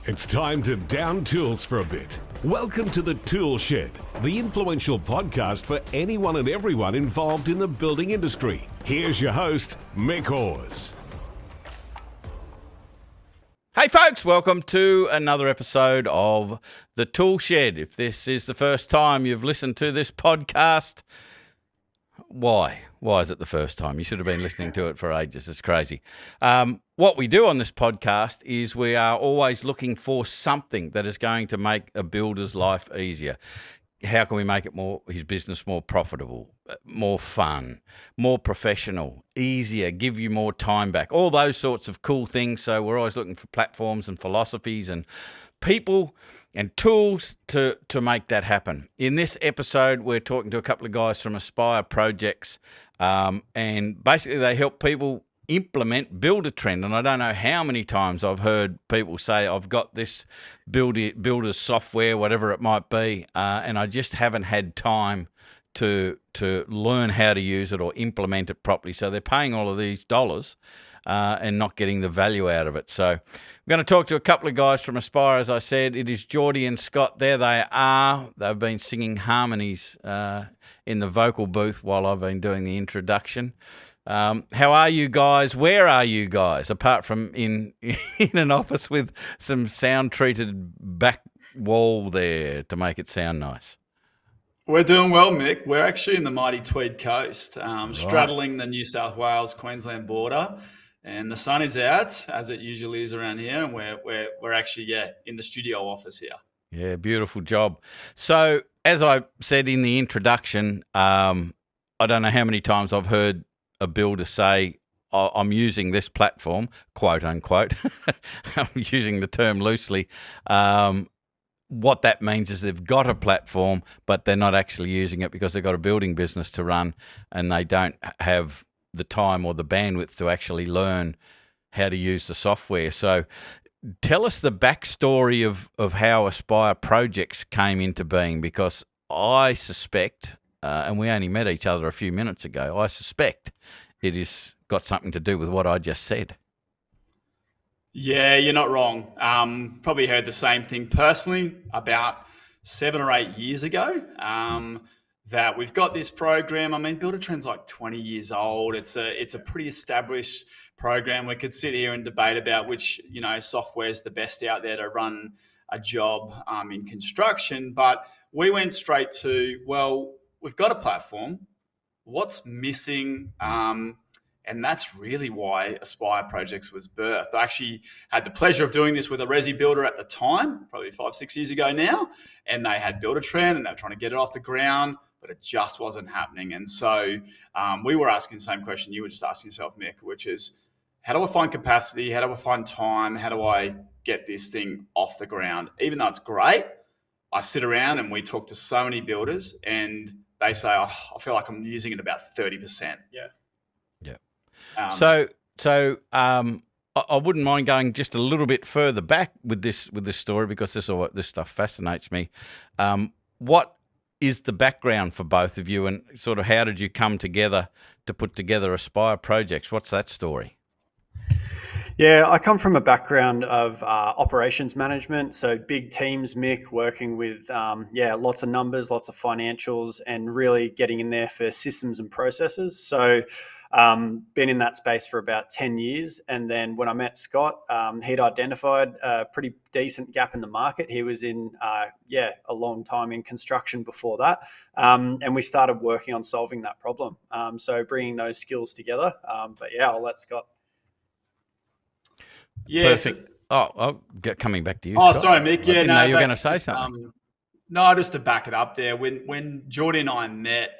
It's time to down tools for a bit. Welcome to the ToolShed, the influential podcast for anyone and everyone involved in the building industry. Here's your host, Mick Hawes. Hey folks, welcome to another episode of the ToolShed. If this is the first time you've listened to this podcast, why? Why is it the first time? You should have been listening to it for ages. It's crazy. What we do on this podcast is we are always looking for something that is going to make a builder's life easier. How can we make his business more profitable, more fun, more professional, easier, give you more time back, all those sorts of cool things. So we're always looking for platforms and philosophies and people and tools to make that happen. In this episode, we're talking to a couple of guys from Aspire Projects, and basically they help people implement builder trend. And I don't know how many times I've heard people say, I've got this builder's software, whatever it might be, and I just haven't had time to learn how to use it or implement it properly. So they're paying all of these dollars and not getting the value out of it. So I'm going to talk to a couple of guys from Aspire. As I said, it is Geordie and Scott. There they are. They've been singing harmonies in the vocal booth while I've been doing the introduction. How are you guys? Where are you guys? Apart from in an office with some sound-treated back wall there to make it sound nice. We're doing well, Mick. We're actually in the mighty Tweed Coast, straddling the New South Wales-Queensland border, and the sun is out, as it usually is around here, and we're actually in the studio office here. Yeah, beautiful job. So, as I said in the introduction, I don't know how many times I've heard a builder say, I'm using this platform, quote unquote. I'm using the term loosely. What that means is they've got a platform, but they're not actually using it because they've got a building business to run and they don't have the time or the bandwidth to actually learn how to use the software. So tell us the backstory of how Aspire Projects came into being, because I suspect, and we only met each other a few minutes ago, I suspect it has got something to do with what I just said. Yeah, you're not wrong. Probably heard the same thing personally about 7 or 8 years ago, that we've got this program. I mean, Builder Trend's like 20 years old. It's a pretty established program. We could sit here and debate about which, software is the best out there to run a job in construction. But we went straight to, well, we've got a platform. What's missing? And that's really why Aspire Projects was birthed. I actually had the pleasure of doing this with a resi builder at the time, probably 5-6 years ago now, and they had Builder Trend and they were trying to get it off the ground, but it just wasn't happening. And so we were asking the same question you were just asking yourself, Mick, which is, how do I find capacity? How do I find time? How do I get this thing off the ground? Even though it's great, I sit around and we talk to so many builders and they say, I feel like I'm using it about 30%. Yeah. So I wouldn't mind going just a little bit further back with this story, because this stuff fascinates me. What is the background for both of you, and sort of how did you come together to put together Aspire Projects? What's that story? Yeah, I come from a background of operations management, so big teams, Mick, working with lots of numbers, lots of financials, and really getting in there for systems and processes. So been in that space for about 10 years. And then when I met Scott, he'd identified a pretty decent gap in the market. He was in, a long time in construction before that. And we started working on solving that problem. So bringing those skills together. I'll let Scott. Yeah. Perfect. I'll get coming back to you. Oh, Scott. sorry, Mick. I didn't know you were going to say something. No, just to back it up there, when Geordie and I met,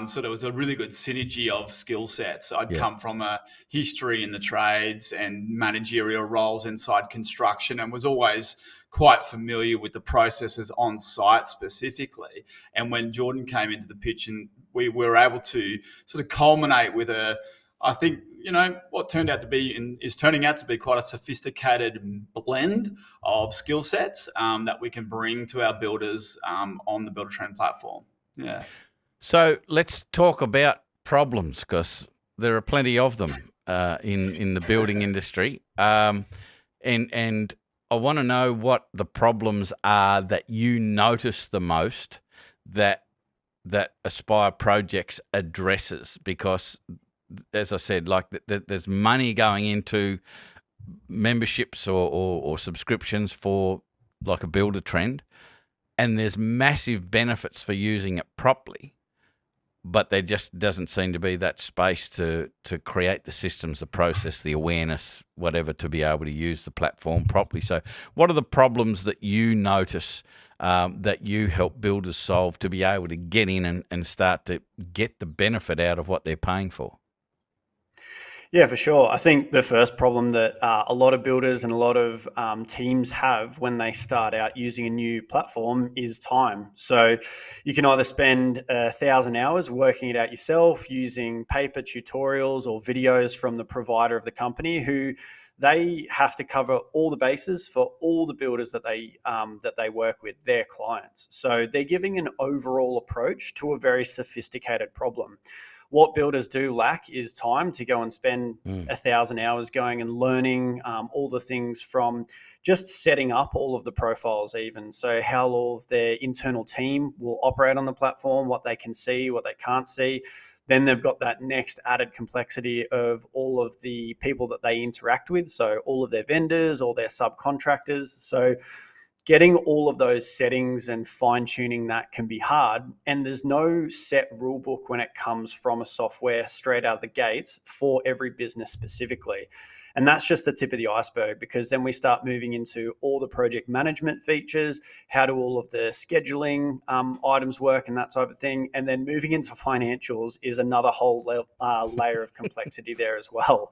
so there was a really good synergy of skill sets. I'd come from a history in the trades and managerial roles inside construction, and was always quite familiar with the processes on site specifically. And when Jordan came into the pitch, and we were able to sort of culminate with I think, what turned out to be and is turning out to be quite a sophisticated blend of skill sets that we can bring to our builders on the Builder Trend platform. Yeah. So let's talk about problems, because there are plenty of them in the building industry. And I want to know what the problems are that you notice the most that Aspire Projects addresses, because, as I said, like there's money going into memberships or subscriptions for like a builder trend, and there's massive benefits for using it properly, but there just doesn't seem to be that space to create the systems, the process, the awareness, whatever, to be able to use the platform properly. So what are the problems that you notice that you help builders solve to be able to get in and start to get the benefit out of what they're paying for? Yeah, for sure. I think the first problem that a lot of builders and a lot of teams have when they start out using a new platform is time. So you can either spend 1,000 hours working it out yourself using paper tutorials or videos from the provider of the company, who they have to cover all the bases for all the builders that they work with, their clients. So they're giving an overall approach to a very sophisticated problem. What builders do lack is time to go and spend 1,000 hours going and learning all the things, from just setting up all of the profiles, even. So how all of their internal team will operate on the platform, what they can see, what they can't see. Then they've got that next added complexity of all of the people that they interact with. So all of their vendors, all their subcontractors. So getting all of those settings and fine tuning that can be hard. And there's no set rule book when it comes from a software straight out of the gates for every business specifically. And that's just the tip of the iceberg, because then we start moving into all the project management features, how do all of the scheduling items work and that type of thing. And then moving into financials is another whole layer of complexity there as well.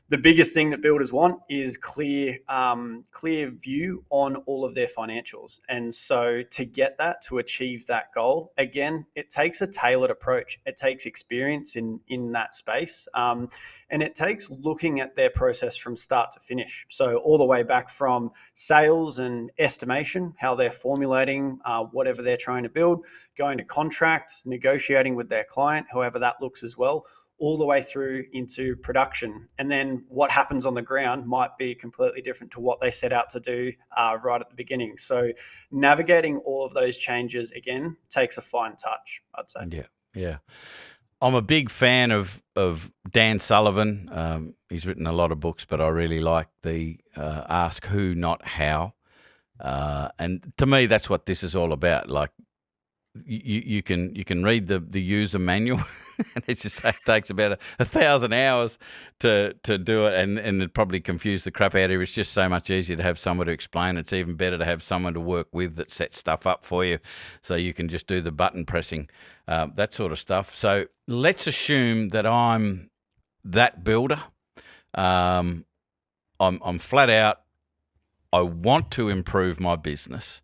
The biggest thing that builders want is clear view on all of their financials. And so to get that, to achieve that goal, again, it takes a tailored approach. It takes experience in that space. And it takes looking at their process from start to finish. So all the way back from sales and estimation, how they're formulating whatever they're trying to build, going to contracts, negotiating with their client, however that looks as well, all the way through into production. And then what happens on the ground might be completely different to what they set out to do right at the beginning. So navigating all of those changes, again, takes a fine touch, I'd say. Yeah. I'm a big fan of Dan Sullivan. He's written a lot of books, but I really like the Ask Who, Not How. And to me, that's what this is all about. Like, you can read the user manual, and it just takes about 1,000 hours to do it, and it'd probably confuse the crap out of you. It's just so much easier to have someone to explain. It's even better to have someone to work with that sets stuff up for you, so you can just do the button pressing, that sort of stuff. So let's assume that I'm that builder. I'm flat out. I want to improve my business.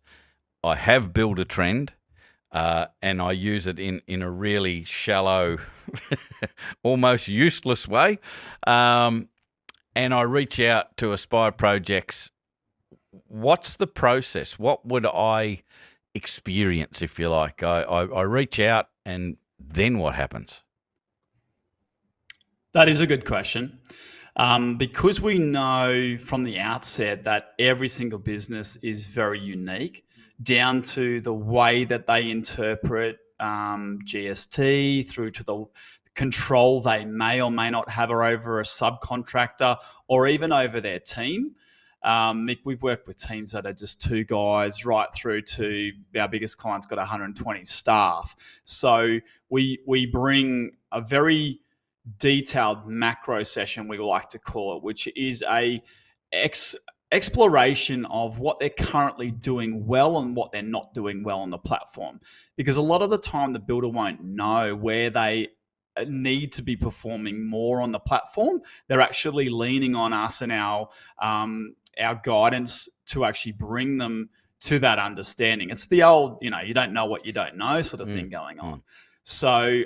I have built a trend. And I use it in a really shallow, almost useless way. And I reach out to Aspire Projects. What's the process? What would I experience, if you like? I reach out, and then what happens? That is a good question. Because we know from the outset that every single business is very unique, down to the way that they interpret GST, through to the control they may or may not have over a subcontractor or even over their team. Mick, we've worked with teams that are just 2 guys, right through to our biggest client's got 120 staff. So we bring a very detailed macro session, we like to call it, which is a exploration of what they're currently doing well and what they're not doing well on the platform. Because a lot of the time the builder won't know where they need to be performing more on the platform. They're actually leaning on us and our guidance to actually bring them to that understanding. It's the old, you don't know what you don't know sort of thing going on. So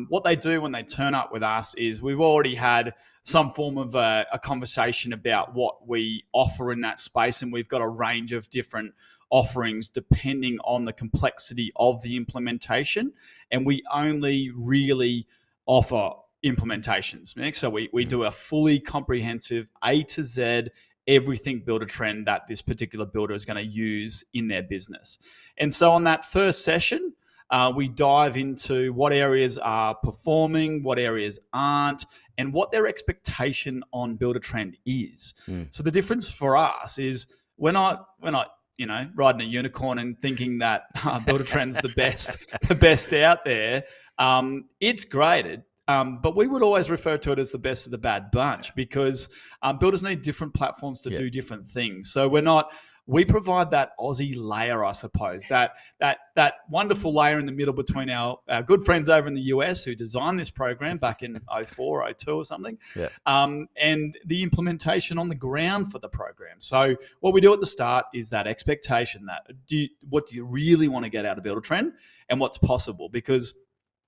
what they do when they turn up with us is we've already had some form of a conversation about what we offer in that space, and we've got a range of different offerings depending on the complexity of the implementation, and we only really offer implementations. So we do a fully comprehensive A to Z everything builder trend that this particular builder is going to use in their business. And so on that first session, we dive into what areas are performing, what areas aren't, and what their expectation on builder trend is. So the difference for us is we're not riding a unicorn and thinking that builder trend's the best out there. It's graded. But we would always refer to it as the best of the bad bunch, because builders need different platforms to do different things. So we provide that Aussie layer, I suppose, that wonderful layer in the middle between our good friends over in the US who designed this program back in 04, 02 or something, and the implementation on the ground for the program. So what we do at the start is that expectation that what do you really want to get out of builder trend and what's possible? Because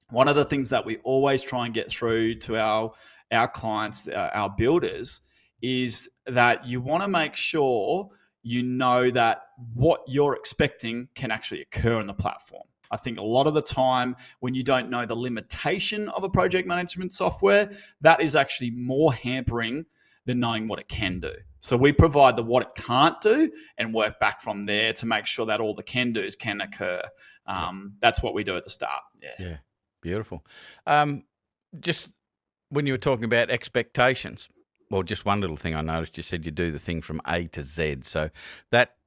one of the things that we always try and get through to our clients, our builders, is that you want to make sure you know that what you're expecting can actually occur in the platform. I think a lot of the time when you don't know the limitation of a project management software, that is actually more hampering than knowing what it can do. So we provide the what it can't do and work back from there to make sure that all the can do's can occur. That's what we do at the start. Yeah. Beautiful. Just when you were talking about expectations, well, just one little thing I noticed, you said you do the thing from A to Z. So that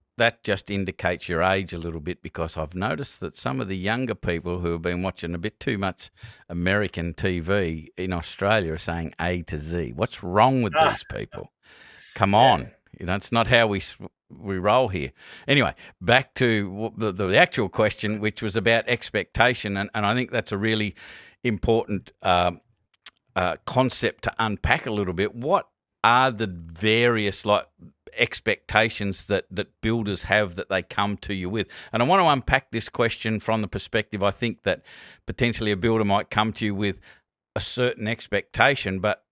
just indicates your age a little bit, because I've noticed that some of the younger people who have been watching a bit too much American TV in Australia are saying A to Z. What's wrong with these people? Come on. It's not how we roll here. Anyway, back to the actual question, which was about expectation, and I think that's a really important concept to unpack a little bit. What are the various expectations that builders have that they come to you with? And I want to unpack this question from the perspective, I think, that potentially a builder might come to you with a certain expectation, but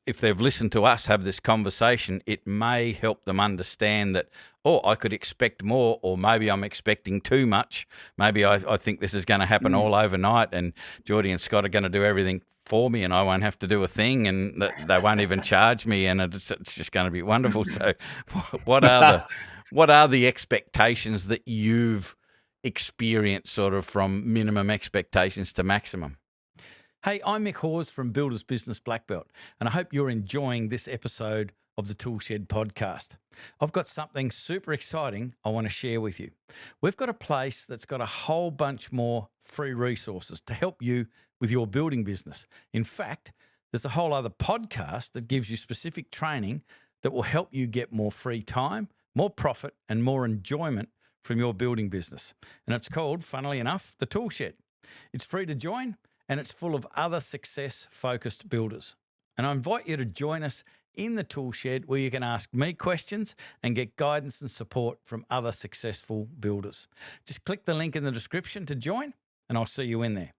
if they've listened to us have this conversation, it may help them understand that, I could expect more, or maybe I'm expecting too much. Maybe I think this is going to happen all overnight, and Geordie and Scott are going to do everything for me, and I won't have to do a thing, and they won't even charge me, and it's just going to be wonderful. So what are the expectations that you've experienced, sort of from minimum expectations to maximum? Hey, I'm Mick Hawes from Builders Business Black Belt, and I hope you're enjoying this episode of the ToolShed podcast. I've got something super exciting I want to share with you. We've got a place that's got a whole bunch more free resources to help you with your building business. In fact, there's a whole other podcast that gives you specific training that will help you get more free time, more profit, and more enjoyment from your building business. And it's called, funnily enough, the ToolShed. It's free to join, and it's full of other success-focused builders. And I invite you to join us in the ToolShed, where you can ask me questions and get guidance and support from other successful builders. Just click the link in the description to join, and I'll see you in there.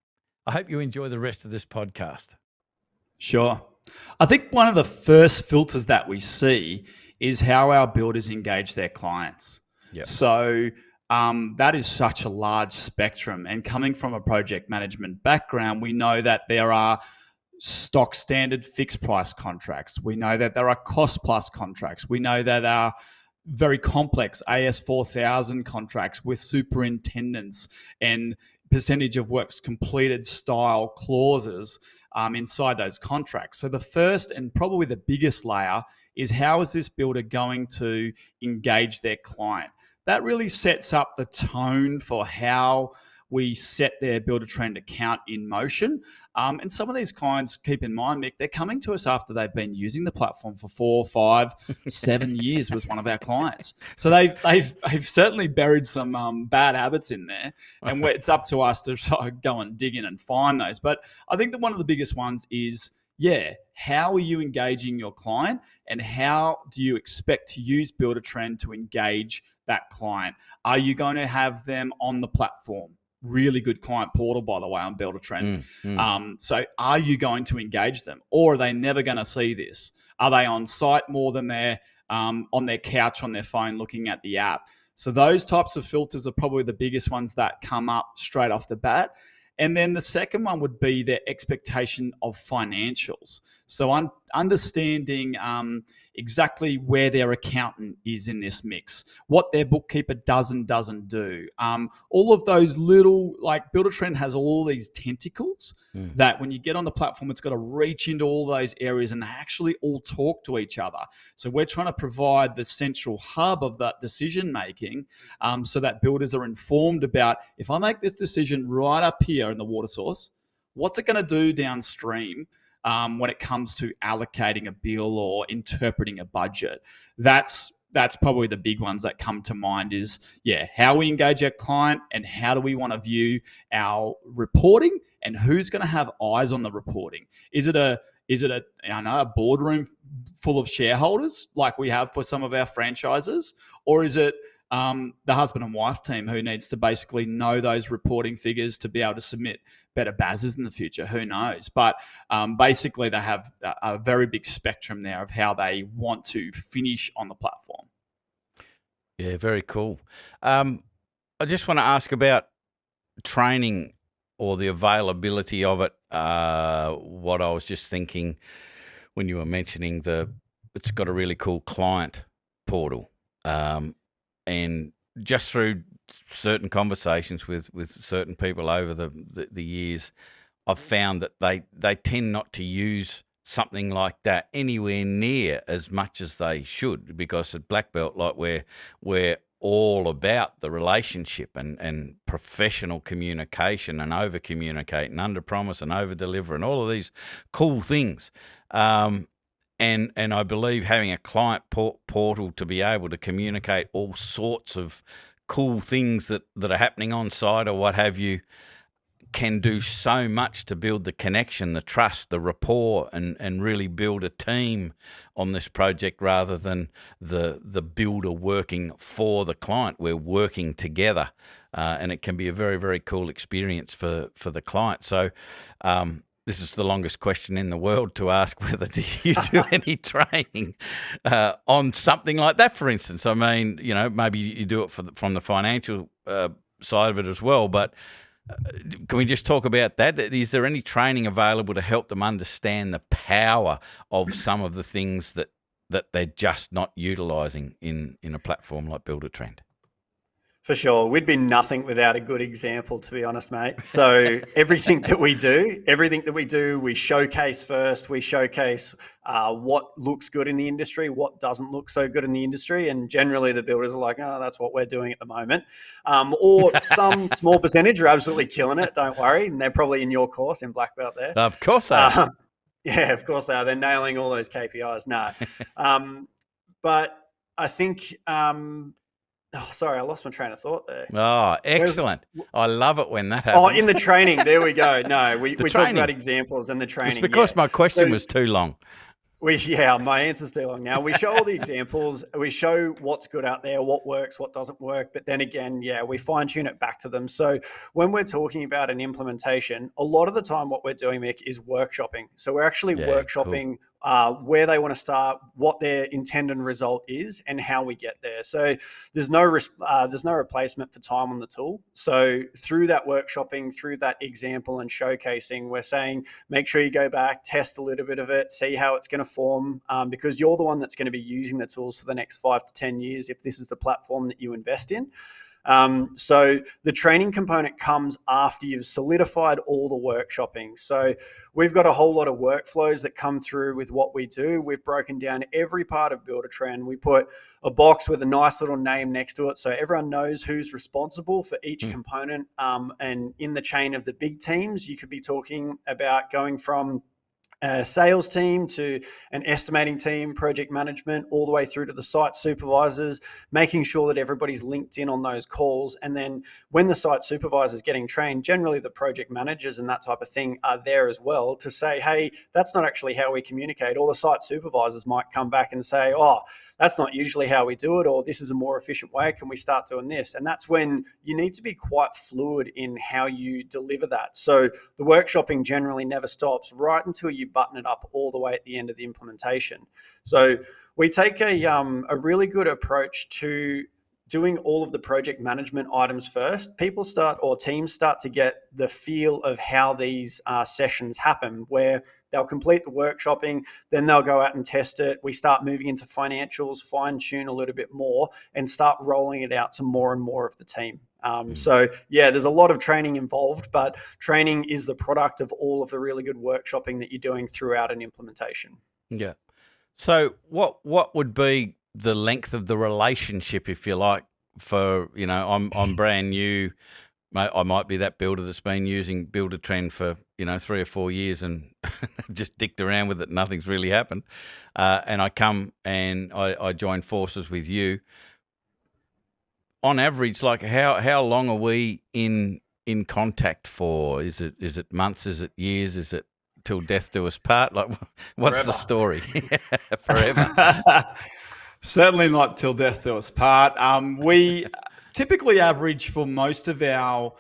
I hope you enjoy the rest of this podcast. Sure. I think one of the first filters that we see is how our builders engage their clients. Yep. So that is such a large spectrum. And coming from a project management background, we know that there are stock standard fixed price contracts. We know that there are cost plus contracts. We know that there are very complex AS4000 contracts with superintendents and percentage of works completed style clauses inside those contracts. So the first and probably the biggest layer is, how is this builder going to engage their client? That really sets up the tone for how we set their builder trend account in motion. And some of these clients, keep in mind, Mick, they're coming to us after they've been using the platform for 4, 5, 7 years. Was one of our clients. So they've certainly buried some bad habits in there, and it's up to us to sort of go and dig in and find those. But I think that one of the biggest ones is, how are you engaging your client, and how do you expect to use builder trend to engage that client? Are you going to have them on the platform? Really good client portal, by the way, on Builder Trend. So are you going to engage them, or are they never going to see this? Are they on site more than they're on their couch, on their phone, looking at the app? So those types of filters are probably the biggest ones that come up straight off the bat. And then the second one would be their expectation of financials. So understanding exactly where their accountant is in this mix, what their bookkeeper does and doesn't do. All of those little, like Buildertrend has all these tentacles that when you get on the platform, it's got to reach into all those areas and they actually all talk to each other. So we're trying to provide the central hub of that decision making so that builders are informed about, if I make this decision right up here in the water source, what's it going to do downstream when it comes to allocating a bill or interpreting a budget? That's probably the big ones that come to mind is, how we engage our client and how do we want to view our reporting and who's going to have eyes on the reporting. Is it a boardroom full of shareholders like we have for some of our franchises, or is it the husband and wife team who needs to basically know those reporting figures to be able to submit better BASs in the future? Who knows? But basically, they have a very big spectrum there of how they want to finish on the platform. Yeah, very cool. I just want to ask about training or the availability of it. What I was just thinking when you were mentioning it's got a really cool client portal. And just through certain conversations with certain people over the years, I've found that they tend not to use something like that anywhere near as much as they should, because at Black Belt, like we're all about the relationship and professional communication and over communicate and under promise and over deliver and all of these cool things. And I believe having a client portal to be able to communicate all sorts of cool things that are happening on site or what have you can do so much to build the connection, the trust, the rapport, and really build a team on this project rather than the builder working for the client. We're working together, and it can be a very, very cool experience for the client. So this is the longest question in the world to ask, whether do you do any training on something like that, for instance. I mean, maybe you do it from the financial side of it as well, but can we just talk about that? Is there any training available to help them understand the power of some of the things that they're just not utilising in a platform like Buildertrend? For sure. We'd be nothing without a good example, to be honest, mate. So everything that we do, we showcase first. We showcase what looks good in the industry, what doesn't look so good in the industry. And generally the builders are like, oh, that's what we're doing at the moment. Or some small percentage are absolutely killing it. Don't worry. And they're probably in your course in Black Belt there. Of course they are. Yeah, of course they are. They're nailing all those KPIs. No. But I think... Oh, sorry, I lost my train of thought there. Oh, excellent. I love it when that happens. Oh, in the training. There we go. No, we talked about examples and the training. It's because my question was too long. My answer's too long now. We show all the examples. We show what's good out there, what works, what doesn't work. But then again, we fine tune it back to them. So when we're talking about an implementation, a lot of the time what we're doing, Mick, is workshopping. So we're actually workshopping where they want to start, what their intended result is, and how we get there. So there's no replacement for time on the tool. So through that workshopping, through that example and showcasing, we're saying make sure you go back, test a little bit of it, see how it's going to form, because you're the one that's going to be using the tools for the next 5 to 10 years if this is the platform that you invest in. So the training component comes after you've solidified all the workshopping. So we've got a whole lot of workflows that come through with what we do. We've broken down every part of Buildertrend. We put a box with a nice little name next to it so everyone knows who's responsible for each component. And in the chain of the big teams, you could be talking about going from a sales team to an estimating team, project management, all the way through to the site supervisors, making sure that everybody's linked in on those calls. And then when the site supervisor is getting trained, generally the project managers and that type of thing are there as well to say, hey, that's not actually how we communicate. Or the site supervisors might come back and say, oh, that's not usually how we do it, or this is a more efficient way. Can we start doing this? And that's when you need to be quite fluid in how you deliver that. So the workshopping generally never stops right until you button it up all the way at the end of the implementation. So we take a really good approach to doing all of the project management items first, teams start to get the feel of how these sessions happen, where they'll complete the workshopping, then they'll go out and test it. We start moving into financials, fine tune a little bit more, and start rolling it out to more and more of the team. So yeah, there's a lot of training involved, but training is the product of all of the really good workshopping that you're doing throughout an implementation. Yeah. So what would be the length of the relationship, if you like, for, I'm brand new. I might be that builder that's been using Builder-Trend for, 3 or 4 years and just dicked around with it. Nothing's really happened. And I come and I join forces with you. On average, like how long are we in contact for? Is it months? Is it years? Is it till death do us part? Like, what's Forever. the story? Forever. Certainly not till death do us part. We typically average for most of our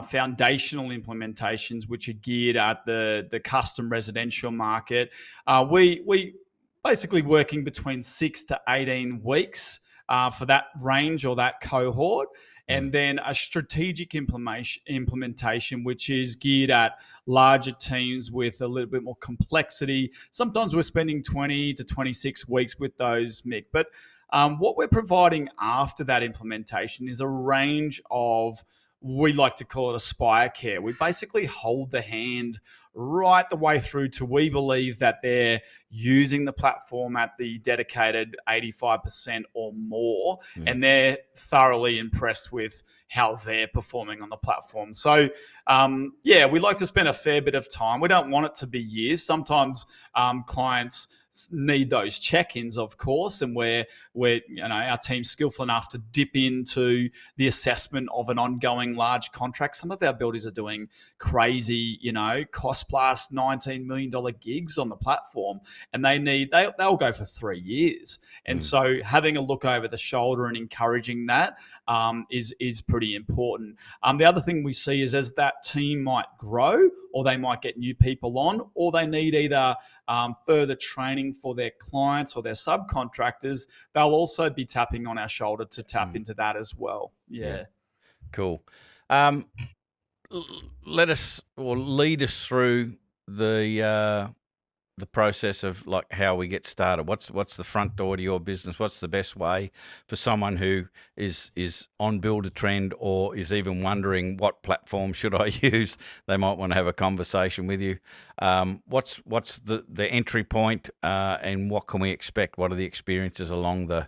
foundational implementations, which are geared at the custom residential market. We basically working between 6 to 18 weeks for that range or that cohort. And then a strategic implementation, which is geared at larger teams with a little bit more complexity. Sometimes we're spending 20 to 26 weeks with those, Mick. But what we're providing after that implementation is a range of, we like to call it aspire care. We basically hold the hand right the way through to, we believe that they're using the platform at the dedicated 85% or more, and they're thoroughly impressed with how they're performing on the platform. So, we like to spend a fair bit of time. We don't want it to be years. Sometimes clients need those check-ins, of course, and we're our team's skillful enough to dip into the assessment of an ongoing large contract. Some of our builders are doing crazy, cost plus $19 million gigs on the platform, and they'll go for 3 years. And so having a look over the shoulder and encouraging that is pretty important. The other thing we see is, as that team might grow, or they might get new people on, or they need either further training for their clients or their subcontractors, they'll also be tapping on our shoulder to tap into that as well. Yeah. Cool. Lead us through the process of, like, how we get started. What's the front door to your business? What's the best way for someone who is on Builder-Trend, or is even wondering what platform should I use? They might want to have a conversation with you. What's the entry point, and what can we expect? What are the experiences along the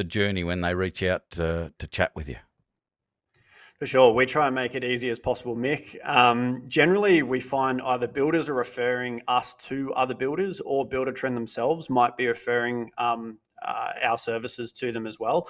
journey when they reach out to chat with you? For sure. We try and make it easy as possible, Mick. Generally, we find either builders are referring us to other builders, or Builder-Trend themselves might be referring our services to them as well.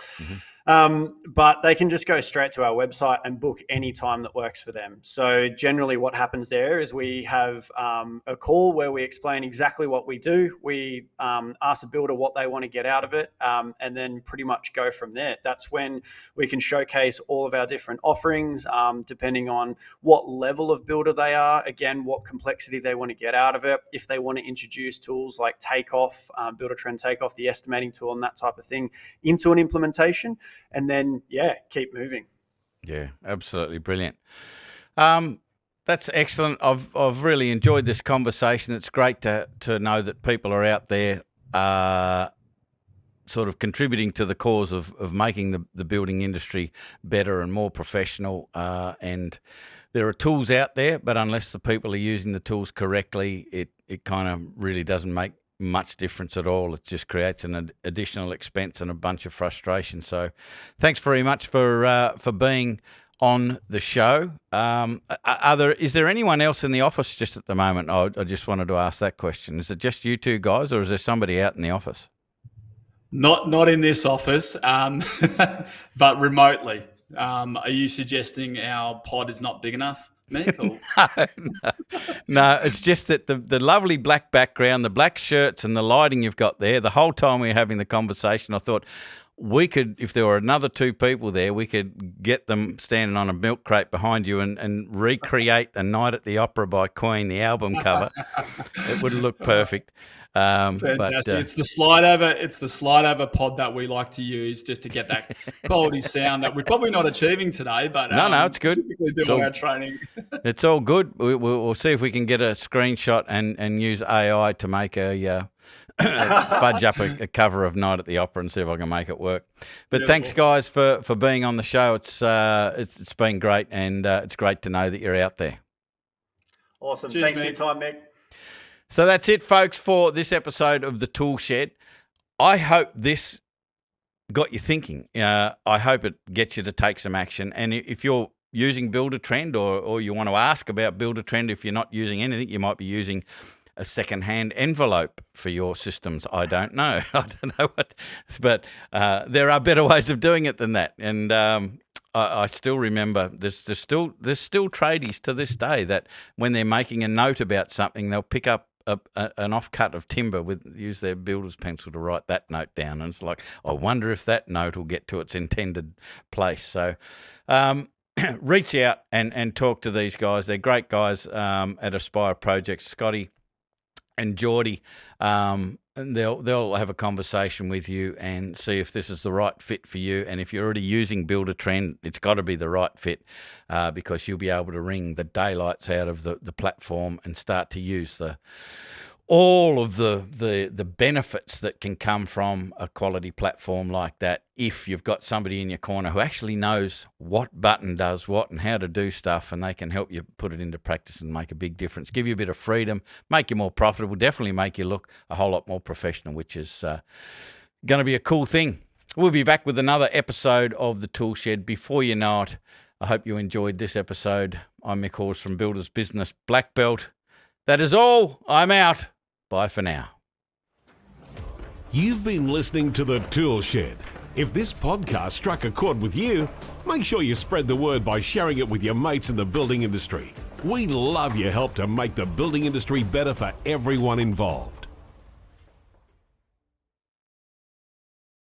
But they can just go straight to our website and book any time that works for them. So generally what happens there is we have a call where we explain exactly what we do. We ask the builder what they want to get out of it, and then pretty much go from there. That's when we can showcase all of our different offerings, depending on what level of builder they are, again, what complexity they want to get out of it. If they want to introduce tools like Takeoff, Builder-Trend Takeoff, the estimating tool, and that type of thing into an implementation, and then keep moving. Yeah, absolutely brilliant. That's excellent. I've really enjoyed this conversation. It's great to know that people are out there sort of contributing to the cause of making the building industry better and more professional. And there are tools out there, but unless the people are using the tools correctly, it kind of really doesn't make much difference at all. It just creates an additional expense and a bunch of frustration. So thanks very much for being on the show. Is there anyone else in the office just at the moment? I just wanted to ask that question. Is it just you two guys, or is there somebody out in the office? Not in this office, but remotely. Are you suggesting our pod is not big enough, Mick? No, it's just that the lovely black background, the black shirts and the lighting you've got there, the whole time we were having the conversation, I thought we could, if there were another two people there, we could get them standing on a milk crate behind you and recreate A Night at the Opera by Queen, the album cover. It would look perfect. Fantastic. It's the slide over pod that we like to use just to get that quality sound that we're probably not achieving today, but no, it's good. Typically do our training. It's all good. We'll see if we can get a screenshot and use AI to make a fudge up a cover of Night at the Opera and see if I can make it work. But Beautiful. Thanks, guys, for being on the show. It's been great, and it's great to know that you're out there. Awesome. Cheers, Thanks Mick. for your time, Mick. So that's it, folks, for this episode of the ToolShed. I hope this got you thinking. I hope it gets you to take some action. And if you're using Builder-Trend or you want to ask about Builder-Trend, if you're not using anything, you might be using a second-hand envelope for your systems. I don't know. I don't know what, but there are better ways of doing it than that. And I still remember there's still tradies to this day that when they're making a note about something, they'll pick up an offcut of timber use their builder's pencil to write that note down, and it's like, I wonder if that note will get to its intended place. So reach out and talk to these guys. They're great guys at Aspire Projects, Scotty and Geordie, and they'll have a conversation with you and see if this is the right fit for you. And if you're already using Builder-Trend, it's got to be the right fit because you'll be able to wring the daylights out of the platform and start to use all of the benefits that can come from a quality platform like that if you've got somebody in your corner who actually knows what button does what and how to do stuff, and they can help you put it into practice and make a big difference, give you a bit of freedom, make you more profitable, definitely make you look a whole lot more professional, which is going to be a cool thing. We'll be back with another episode of the ToolShed. Before you know it, I hope you enjoyed this episode. I'm Mick Hawes from Builders Business Black Belt. That is all. I'm out. Bye for now. You've been listening to the ToolShed. If this podcast struck a chord with you, make sure you spread the word by sharing it with your mates in the building industry. We love your help to make the building industry better for everyone involved.